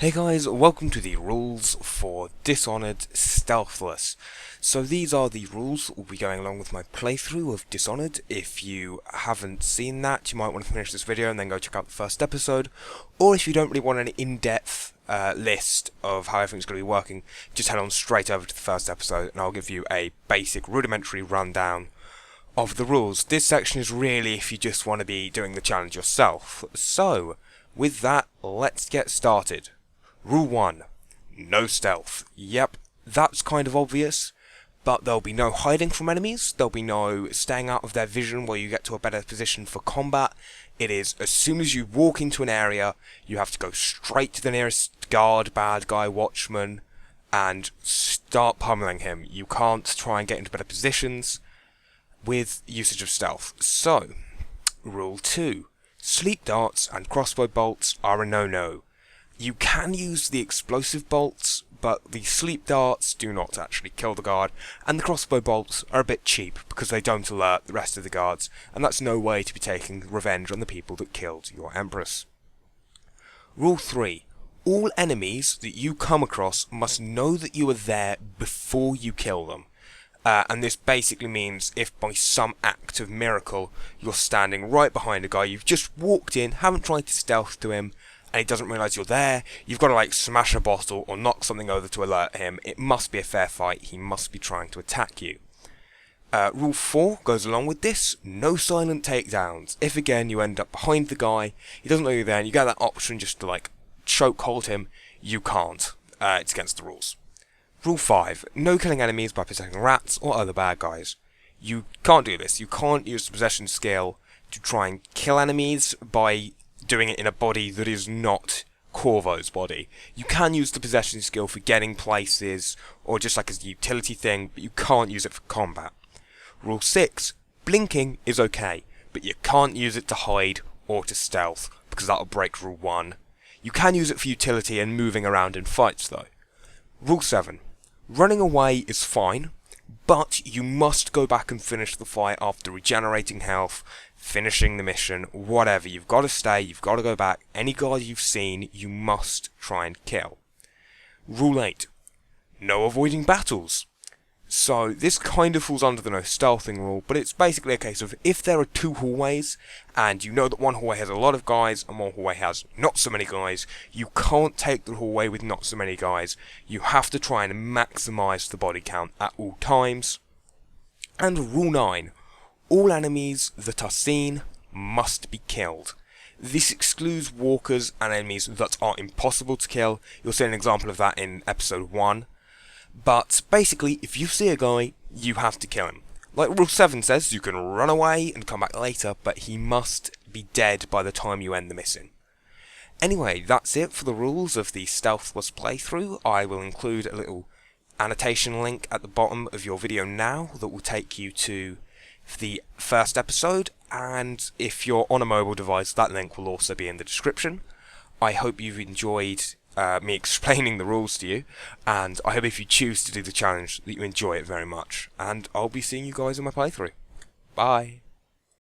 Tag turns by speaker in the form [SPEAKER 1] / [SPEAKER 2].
[SPEAKER 1] Hey guys, welcome to the rules for Dishonored Stealthless. So these are the rules we'll be going along with my playthrough of Dishonored. If you haven't seen that, you might want to finish this video and then go check out the first episode. Or if you don't really want an in-depth list of how everything's going to be working, just head on straight over to the first episode and I'll give you a basic rudimentary rundown of the rules. This section is really if you just want to be doing the challenge yourself. So, with that, let's get started. Rule 1. No stealth. Yep, that's kind of obvious, but there'll be no hiding from enemies, there'll be no staying out of their vision where you get to a better position for combat. It is, as soon as you walk into an area, you have to go straight to the nearest guard, bad guy, watchman, and start pummeling him. You can't try and get into better positions with usage of stealth. So, Rule 2. Sleep darts and crossbow bolts are a no-no. You can use the explosive bolts, but the sleep darts do not actually kill the guard, and the crossbow bolts are a bit cheap because they don't alert the rest of the guards, and that's no way to be taking revenge on the people that killed your Empress. Rule 3. All enemies that you come across must know that you are there before you kill them. And this basically means if by some act of miracle you're standing right behind a guy, you've just walked in, haven't tried to stealth to him, and he doesn't realise you're there, you've got to like smash a bottle or knock something over to alert him. It must be a fair fight, he must be trying to attack you. Rule 4 goes along with this, no silent takedowns. If again you end up behind the guy, he doesn't know you're there, and you get that option just to like choke hold him, you can't. It's against the rules. Rule 5, no killing enemies by protecting rats or other bad guys. You can't do this, you can't use the possession skill to try and kill enemies by doing it in a body that is not Corvo's body. You can use the possession skill for getting places, or just like as a utility thing, but you can't use it for combat. Rule 6, blinking is okay, but you can't use it to hide or to stealth, because that'll break Rule 1. You can use it for utility and moving around in fights though. Rule 7, running away is fine, but you must go back and finish the fight after regenerating health, finishing the mission, whatever. You've got to stay, you've got to go back. Any guard you've seen, you must try and kill. Rule 8. No avoiding battles. So, this kind of falls under the no stealthing rule, but it's basically a case of if there are two hallways, and you know that one hallway has a lot of guys, and one hallway has not so many guys, you can't take the hallway with not so many guys. You have to try and maximise the body count at all times. And Rule 9. All enemies that are seen must be killed. This excludes walkers and enemies that are impossible to kill. You'll see an example of that in episode 1. But basically, if you see a guy, you have to kill him. Like Rule 7 says, you can run away and come back later, but he must be dead by the time you end the mission. Anyway, that's it for the rules of the Stealthless playthrough. I will include a little annotation link at the bottom of your video now that will take you to the first episode, and if you're on a mobile device, that link will also be in the description. I hope you've enjoyed me explaining the rules to you, and I hope if you choose to do the challenge that you enjoy it very much, and I'll be seeing you guys in my playthrough. Bye!